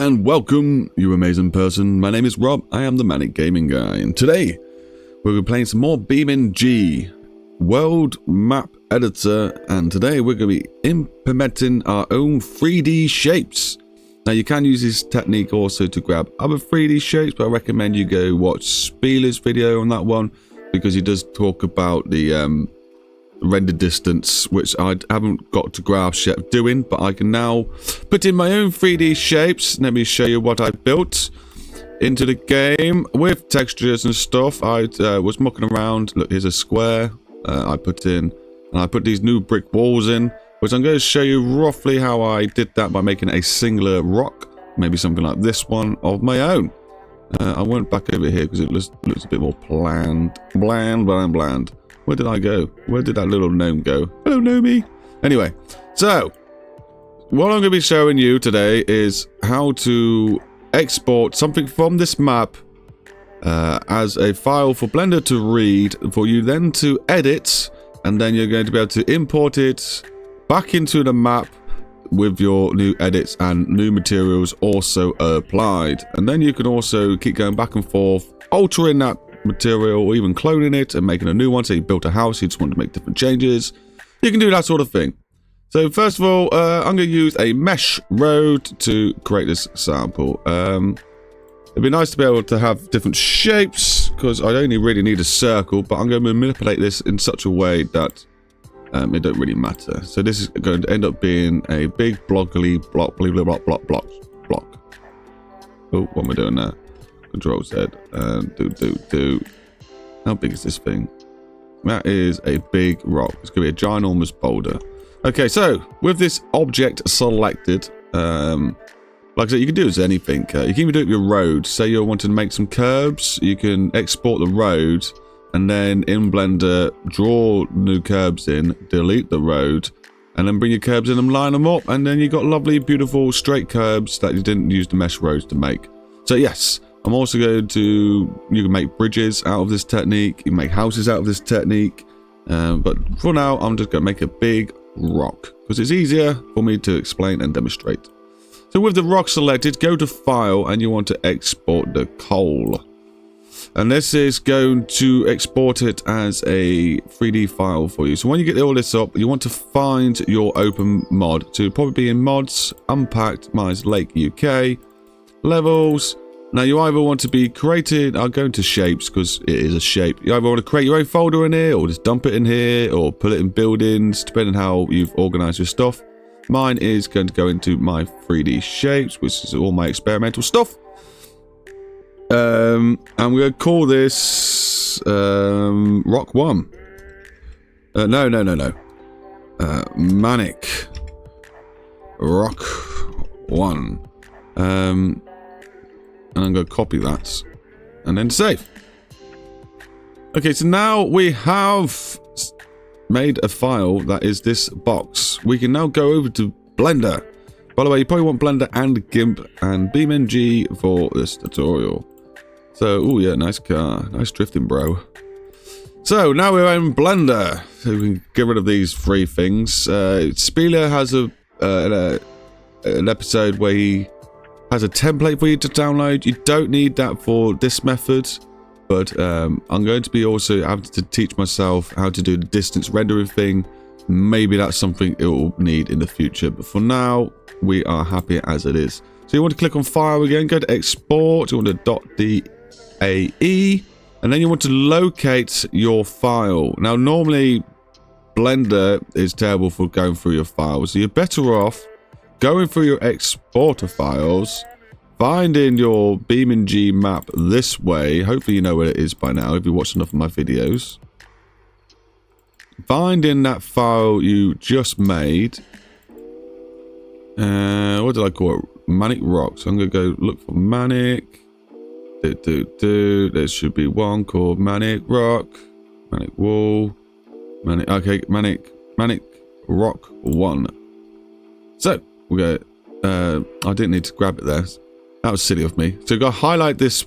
and welcome, you amazing person. My name is Rob. I am the Manic Gaming Guy, and today we're playing some more BeamNG World Map Editor, and today we're going to be implementing our own 3D shapes. Now, you can use this technique also to grab other 3D shapes, but I recommend you go watch Spieler's video on that one, because he does talk about the render distance, which I haven't got to grasp yet doing, but I can now put in my own 3D shapes. Let me show you what I built into the game with textures and stuff. I was mucking around. Look, here's a square I put in, and I put these new brick walls in, which I'm going to show you roughly how I did that by making a singular rock, maybe something like this one of my own. I went back over here because it looks a bit more bland. Where did I go? Where did that little gnome go? Hello, Gnomey. Anyway, so what I'm going to be showing you today is how to export something from this map as a file for Blender to read, for you then to edit, and then you're going to be able to import it back into the map with your new edits and new materials also applied. And then you can also keep going back and forth, altering that material, or even cloning it and making a new one. So you built a house, you just want to make different changes, you can do that sort of thing. So first of all, I'm going to use a mesh road to create this sample. It'd be nice to be able to have different shapes, because I only really need a circle, but I'm going to manipulate this in such a way that it don't really matter. So this is going to end up being a big block. Oh, what am I doing now? Control Z and do. How big is this thing? That is a big rock. It's gonna be a ginormous boulder. Okay, so with this object selected, like I said, you can do this anything. You can even do it with your road. Say you're wanting to make some curbs, you can export the road, and then in Blender draw new curbs in, delete the road, and then bring your curbs in and line them up, and then you got lovely, beautiful straight curbs that you didn't use the mesh roads to make. So yes. I'm also going to, you can make bridges out of this technique, you can make houses out of this technique, but for now I'm just going to make a big rock, because it's easier for me to explain and demonstrate. So with the rock selected, go to File, and you want to export the coal. And this is going to export it as a 3D file for you. So when you get all this up, you want to find your open mod, to probably be in Mods, Unpacked, Minus Lake UK, Levels. Now, you either want to be created, I'll go into shapes because it is a shape. You either want to create your own folder in here, or just dump it in here, or put it in buildings, depending on how you've organized your stuff. Mine is going to go into my 3D shapes, which is all my experimental stuff. I'm going to call this Rock 1. No. Manic Rock 1. And I'm going to copy that and then save. Okay, so now we have made a file that is this box. We can now go over to Blender. By the way, you probably want Blender and Gimp and BeamNG for this tutorial. So, oh yeah, nice car. Nice drifting, bro. So now we're in Blender. So we can get rid of these three things. Spieler has an episode where he has a template for you to download. You don't need that for this method, but I'm going to be also having to teach myself how to do the distance rendering thing. Maybe that's something it will need in the future, but for now we are happy as it is. So you want to click on File again, go to Export, you want to .dae, and then you want to locate your file. Now normally Blender is terrible for going through your files, so you're better off going through your exporter files, finding your BeamNG map this way. Hopefully you know where it is by now if you watched enough of my videos. Finding that file you just made. What did I call it? Manic Rock. So I'm going to go look for Manic. There should be one called Manic Rock. Manic Wall. Manic. Okay, Manic Rock 1. So we go. I didn't need to grab it there. That was silly of me. So you got to highlight this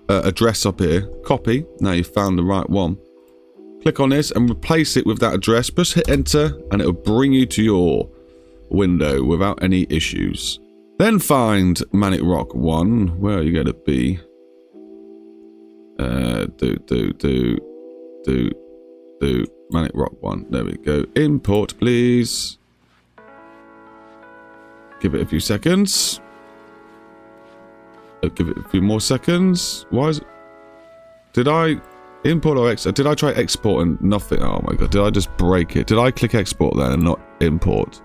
address up here. Copy. Now you found the right one. Click on this and replace it with that address. Just hit enter and it will bring you to your window without any issues. Then find Manic Rock 1. Where are you going to be? Do Manic Rock 1. There we go. Import, please. Give it a few seconds. Give it a few more seconds. Why is it? Did I import or export? Did I try export and nothing? Oh my god. Did I just break it? Did I click export then and not import?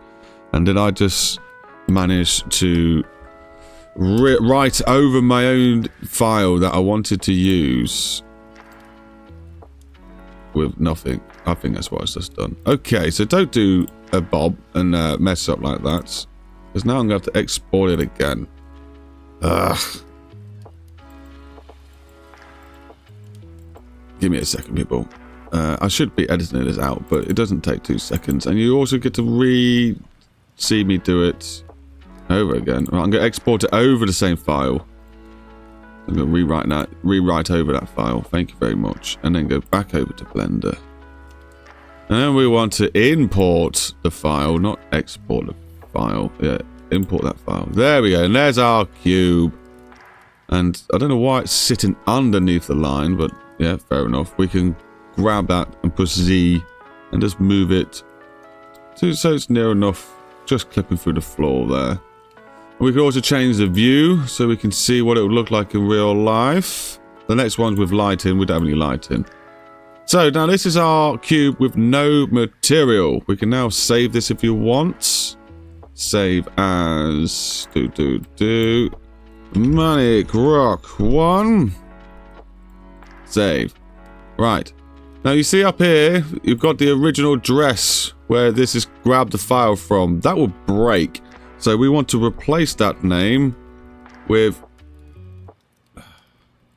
And did I just manage to write over my own file that I wanted to use with nothing? I think that's what I've just done. Okay, so don't do a bob and mess up like that. Because now I'm going to have to export it again. Ugh. Give me a second, people. I should be editing this out, but it doesn't take 2 seconds. And you also get to see me do it over again. Right, I'm going to export it over the same file. I'm going to rewrite over that file. Thank you very much. And then go back over to Blender. And then we want to import the file, not export the file. Yeah, import that file. There we go. And there's our cube. And I don't know why it's sitting underneath the line, but yeah, fair enough. We can grab that and push Z and just move it so it's near enough, just clipping through the floor there. We can also change the view so we can see what it would look like in real life. The next one's with lighting. We don't have any lighting. So now this is our cube with no material. We can now save this if you want. Save as Manic Rock 1. Save. Right. Now you see up here, you've got the original address where this is grabbed the file from. That will break. So we want to replace that name with...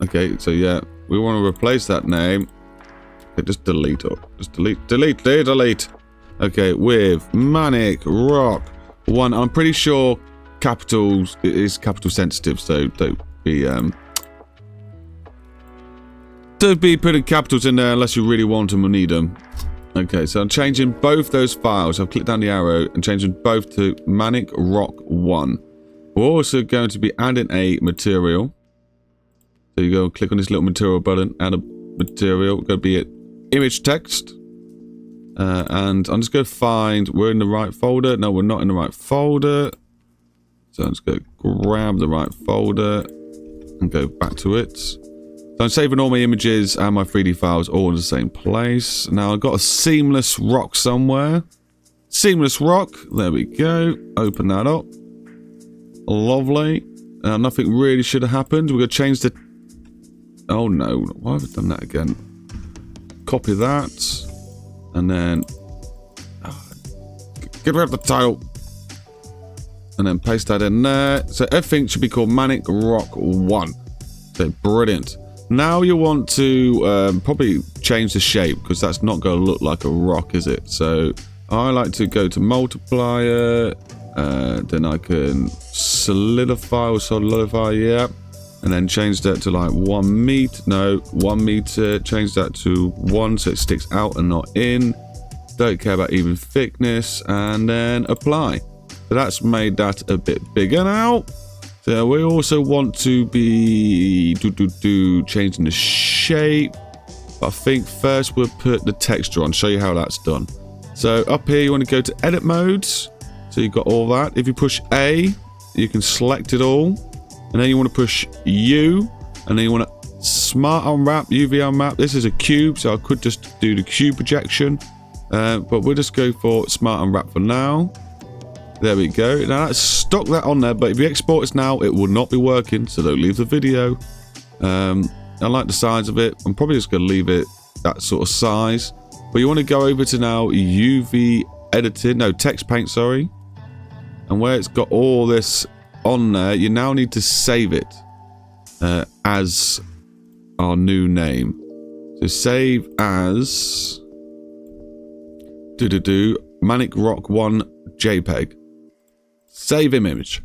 Okay, so yeah, we want to replace that name. Okay, just delete it. Just delete. Okay, with Manic Rock 1. I'm pretty sure capitals, it is capital sensitive, so don't be putting capitals in there unless you really want them or need them. Okay, so I'm changing both those files. I've clicked down the arrow and changing both to Manic Rock 1. We're also going to be adding a material. So you go and click on this little material button, add a material. It's going to be an image text. And I'm just going to find, we're in the right folder. No, we're not in the right folder. So I'm just going to grab the right folder and go back to it. So I'm saving all my images and my 3D files all in the same place. Now I've got a seamless rock somewhere. Seamless rock. There we go. Open that up. Lovely. Nothing really should have happened. We're going to change the... Oh no. Why have I done that again? Copy that. And then... Get rid of the tile. And then paste that in there. So everything should be called Manic Rock 1. So brilliant. Now you want to probably change the shape because that's not going to look like a rock, is it? So I like to go to multiplier. Then I can solidify, yeah. And then change that to like 1 meter. No, 1 meter. Change that to 1 so it sticks out and not in. Don't care about even thickness. And then apply. So that's made that a bit bigger now. So we also want to be changing the shape. But I think first we'll put the texture on, show you how that's done. So up here you want to go to edit modes. So you've got all that. If you push A, you can select it all. And then you want to push U. And then you want to smart unwrap, UV unwrap. This is a cube, so I could just do the cube projection. But we'll just go for smart unwrap for now. There we go. Now that's stuck that on there, but if you export this now, it will not be working, so don't leave the video. I like the size of it. I'm probably just going to leave it that sort of size. But you want to go over to now UV editing, no, text paint, sorry. And where it's got all this on there, you now need to save it as our new name. So save as Manic Rock 1 JPEG. Save image.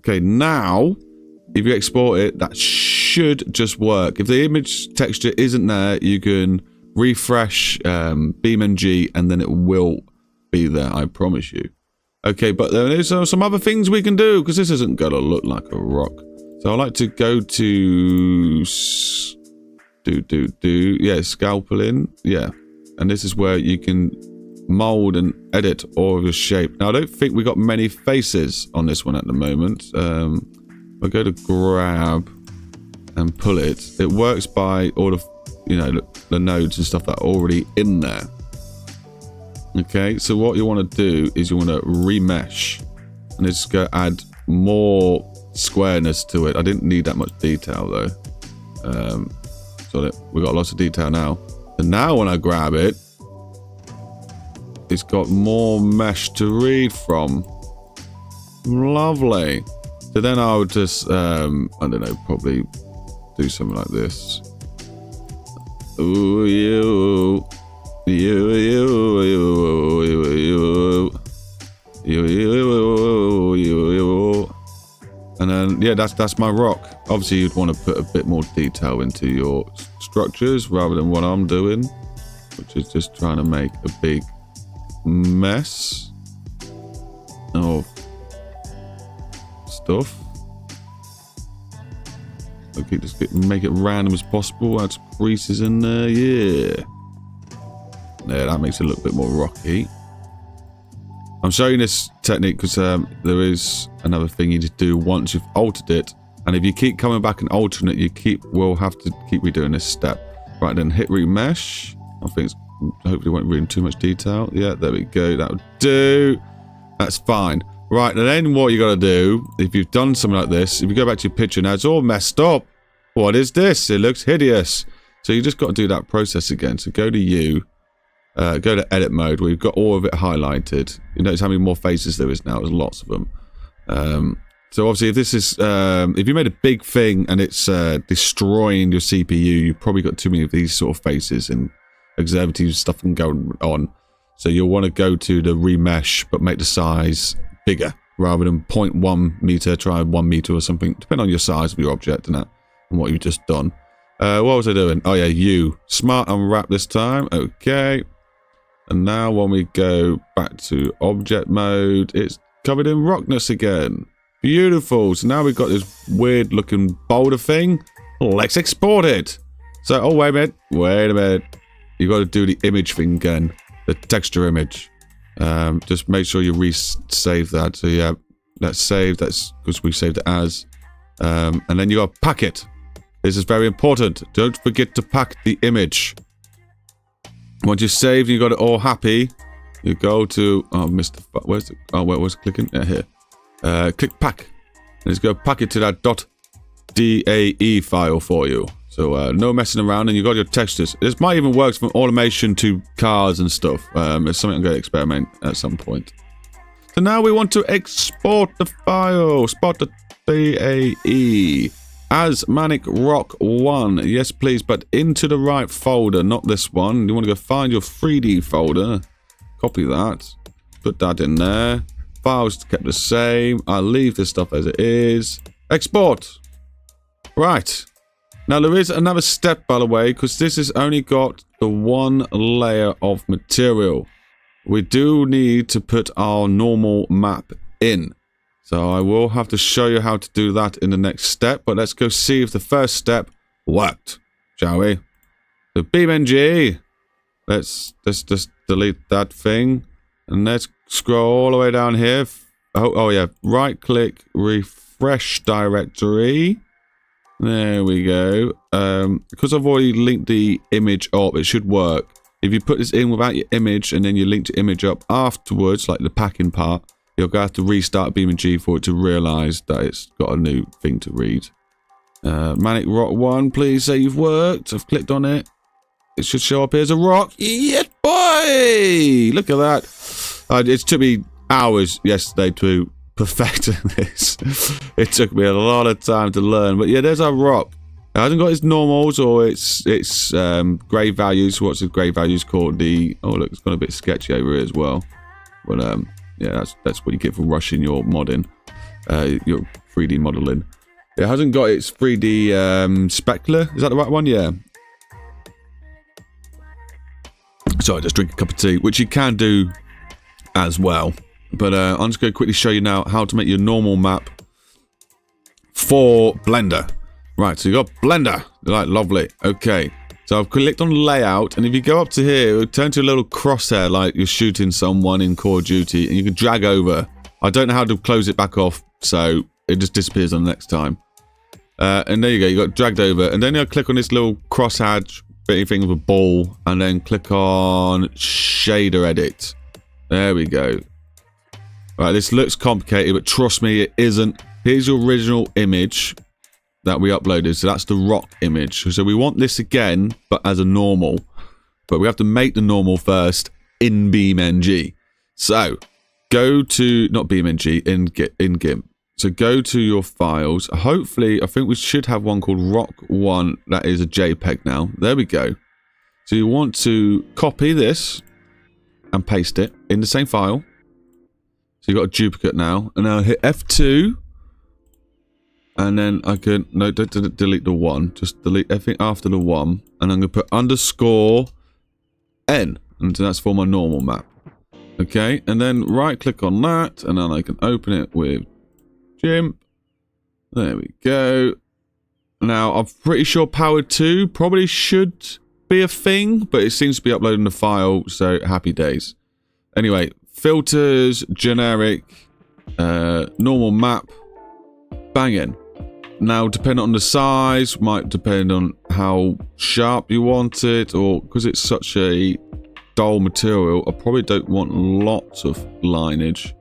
Okay, now if you export it, that should just work. If the image texture isn't there, you can refresh BeamNG and then it will be there, I promise you. Okay, but there is some other things we can do, because this isn't going to look like a rock. So I like to go to... Yeah, scalping. Yeah. And this is where you can mold and edit all of your shape. Now, I don't think we got many faces on this one at the moment. I'll go to grab and pull it. It works by all of, you know, the nodes and stuff that are already in there. Okay, so what you want to do is you want to remesh, and just go add more squareness to it. I didn't need that much detail though. So that we got lots of detail now. And now when I grab it, it's got more mesh to read from. Lovely. So then I would just, I don't know, probably do something like this. Ooh, you. And then, yeah, that's my rock. Obviously, you'd want to put a bit more detail into your structures rather than what I'm doing, which is just trying to make a big mess of stuff. Okay, just make it random as possible. Add some creases in there, yeah. Yeah, that makes it look a bit more rocky. I'm showing this technique because there is another thing you need to do once you've altered it. And if you keep coming back and altering it, we'll have to keep redoing this step. Right, then hit remesh. I think it's hopefully won't read in too much detail. Yeah, there we go. That'll do. That's fine. Right, and then what you got to do, if you've done something like this, if you go back to your picture now, it's all messed up. What is this? It looks hideous. So you just got to do that process again. So go to you. Go to edit mode where you've got all of it highlighted. You notice how many more faces there is now. There's lots of them. So obviously if this is, if you made a big thing and it's destroying your CPU, you've probably got too many of these sort of faces and observatory stuff can go on. So you'll want to go to the remesh, but make the size bigger rather than 0.1 meter, try 1 meter or something, depending on your size of your object and that and what you've just done. What was I doing? Oh yeah, you. Smart unwrap this time. Okay. And now when we go back to object mode, it's covered in rockness again. Beautiful. So now we've got this weird looking boulder thing. Let's export it. So, oh, wait a minute. Wait a minute. You've got to do the image thing again. The texture image. Just make sure you resave that. So yeah, that's saved. That's because we saved it as. And then you got to pack it. This is very important. Don't forget to pack the image. Once you're saved, you got it all happy. You go to where's it? Oh, where was it clicking? Yeah, here. Click pack, and it's going to pack it to that .dae file for you. So no messing around, and you got your textures. This might even work from automation to cars and stuff. It's something I'm going to experiment at some point. So now we want to export the file. Spot the DAE. As Manic Rock 1, yes please, but into the right folder, not this one. You want to go find your 3D folder, copy that, put that in there. Files kept the same. I'll leave this stuff as it is. Export. Right. Now there is another step, by the way, because this has only got the one layer of material. We do need to put our normal map in. So I will have to show you how to do that in the next step, but let's go see if the first step worked, shall we? So BeamNG, let's just delete that thing, and let's scroll all the way down here. Oh yeah, right click, refresh directory. There we go. Because I've already linked the image up, it should work. If you put this in without your image and then you link the image up afterwards, like the packing part, you're going to have to restart BeamNG for it to realise that it's got a new thing to read. Manic Rock 1, please say you've worked. I've clicked on it. It should show up here as a rock. Yes, boy! Look at that. It took me hours yesterday to perfect this. It took me a lot of time to learn. But yeah, there's our rock. It hasn't got its normals or its grey values. What's the grey values called? Oh, look, it's got a bit sketchy over here as well. But yeah, that's what you get for rushing your modding, your 3D modeling. It hasn't got its 3D specular. Is that the right one? Yeah. Sorry, just drink a cup of tea, which you can do as well. But I'm just going to quickly show you now how to make your normal map for Blender. Right, so you got Blender. Right, lovely. Okay, so I've clicked on layout, and if you go up to here, it'll turn to a little crosshair like you're shooting someone in Call of Duty, and you can drag over. I don't know how to close it back off, so it just disappears on the next time. And there you go, you got dragged over, and then you click on this little crosshatch bitty thing with a ball, and then click on shader edit. There we go. Right, this looks complicated, but trust me, it isn't. Here's your original image that we uploaded. So that's the rock image. So we want this again, but as a normal. But we have to make the normal first in BeamNG. So go to, not BeamNG, in Gimp. So go to your files. Hopefully, I think we should have one called rock1 that is a JPEG now. There we go. So you want to copy this and paste it in the same file. So you've got a duplicate now. And now hit F2. And then I can, no, don't delete the 1. Just delete everything after the 1. And I'm going to put underscore N. And so that's for my normal map. Okay, and then right click on that. And then I can open it with Gimp. There we go. Now, I'm pretty sure Power 2 probably should be a thing. But it seems to be uploading the file, so happy days. Anyway, filters, generic, normal map. Banging. Now, depending on the size, might depend on how sharp you want it, or because it's such a dull material, I probably don't want lots of lineage.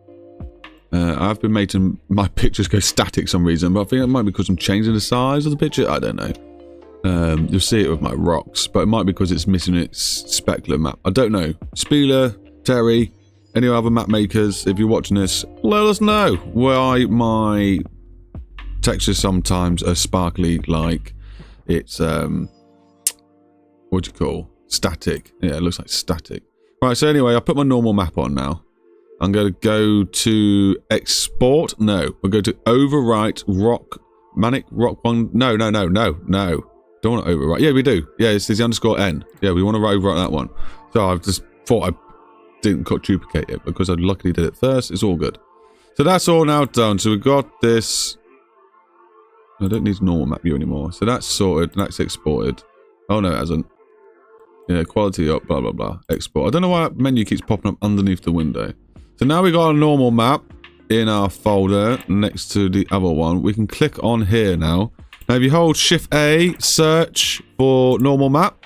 I've been making my pictures go static for some reason, but I think it might be because I'm changing the size of the picture. I don't know. You'll see it with my rocks, but it might be because it's missing its specular map. I don't know. Spieler, Terry, any other map makers, if you're watching this, let us know why my textures sometimes are sparkly, like it's what do you call static? Yeah, it looks like static. Right, so anyway, I put my normal map on now. I'm going to go to export. No, we'll go to overwrite rock manic rock one. No. Don't want to overwrite. Yeah, we do. Yeah, it's the underscore N. Yeah, we want to overwrite that one. So I've just thought I didn't duplicate it because I luckily did it first. It's all good. So that's all now done. So we've got this. I don't need normal map view anymore. So that's sorted. That's exported. Oh, no, it hasn't. Yeah, quality up, blah, blah, blah. Export. I don't know why that menu keeps popping up underneath the window. So now we got a normal map in our folder next to the other one. We can click on here now. Now, if you hold Shift A, search for normal map.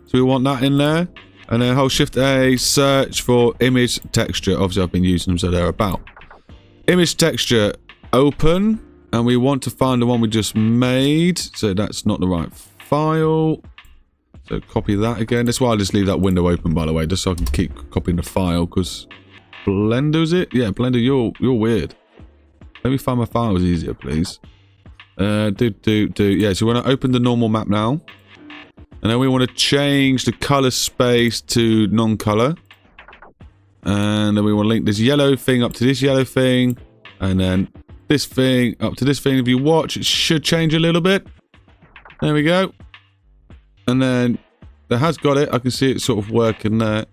So we want that in there. And then hold Shift A, search for image texture. Obviously, I've been using them, so they're about. Image texture, open. And we want to find the one we just made. So that's not the right file. So copy that again. That's why I just leave that window open, by the way, just so I can keep copying the file. Because Blender's it? Yeah, Blender, you're weird. Let me find my files easier, please. Yeah, so we're going to open the normal map now. And then we want to change the color space to non-color. And then we want to link this yellow thing up to this yellow thing. And then this thing up to this thing. If you watch, it should change a little bit. There we go. And then that has got it. I can see it sort of working there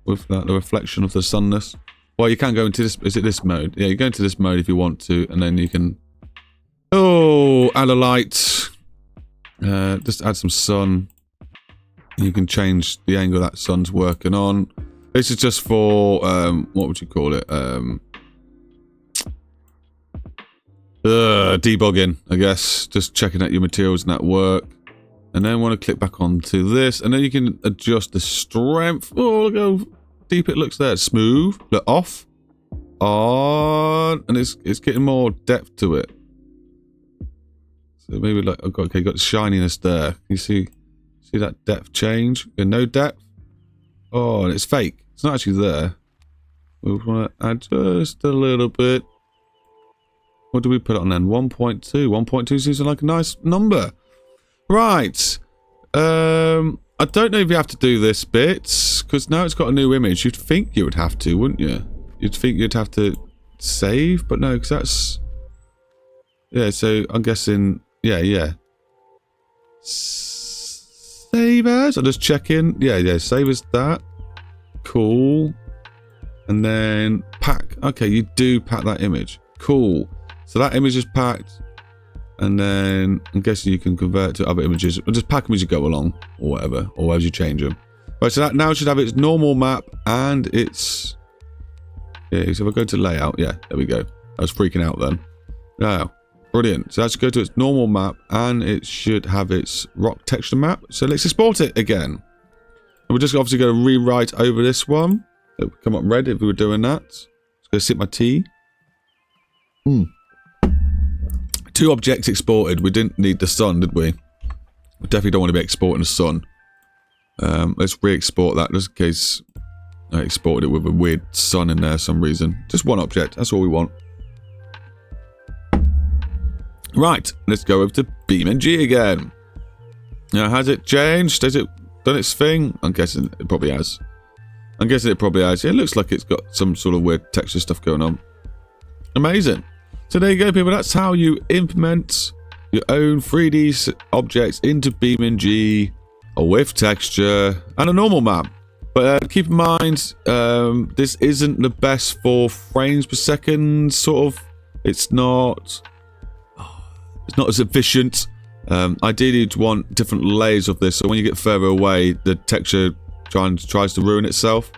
with the reflection of the sunness. Well, you can go into this. Is it this mode? Yeah, you go into this mode if you want to, and then you can. Oh, add a light. Just add some sun. You can change the angle that sun's working on. This is just for what would you call it? Debugging, I guess. Just checking out your materials and that work. And then want to click back onto this. And then you can adjust the strength. Oh, look how deep it looks there. Smooth. Look, off. On. And it's getting more depth to it. So maybe like, okay, got the shininess there. Can you see that depth change? No depth. Oh, and it's fake. It's not actually there. We want to add just a little bit. What do we put on then? 1.2. 1.2 seems like a nice number. Right. I don't know if you have to do this bit, because now it's got a new image. You'd think you would have to, wouldn't you? You'd think you'd have to save, but no, because that's... Yeah, so I'm guessing... Yeah. Save as? I'll just check in. Yeah, save as that. Cool. And then pack. Okay, you do pack that image. Cool. So that image is packed. And then I'm guessing you can convert it to other images. Or just pack them as you go along, or whatever, or as you change them. Right, so that now should have its normal map and its... Yeah, so if I go to layout, yeah, there we go. I was freaking out then. Now, brilliant. So that should go to its normal map and it should have its rock texture map. So let's export it again. And we're just obviously going to rewrite over this one. It would come up red if we were doing that. Just going to sip my tea. 2 objects exported. We didn't need the sun, did we? We definitely don't want to be exporting the sun. Let's re-export that just in case I exported it with a weird sun in there for some reason. Just 1 object. That's all we want. Right. Let's go over to BeamNG again. Now, has it changed? Has it done its thing? I'm guessing it probably has. It looks like it's got some sort of weird texture stuff going on. Amazing. So there you go, people. That's how you implement your own 3D objects into BeamNG with texture and a normal map. But keep in mind, this isn't the best for frames per second, sort of. It's not as efficient. Ideally, you'd want different layers of this, so when you get further away, the texture tries to ruin itself.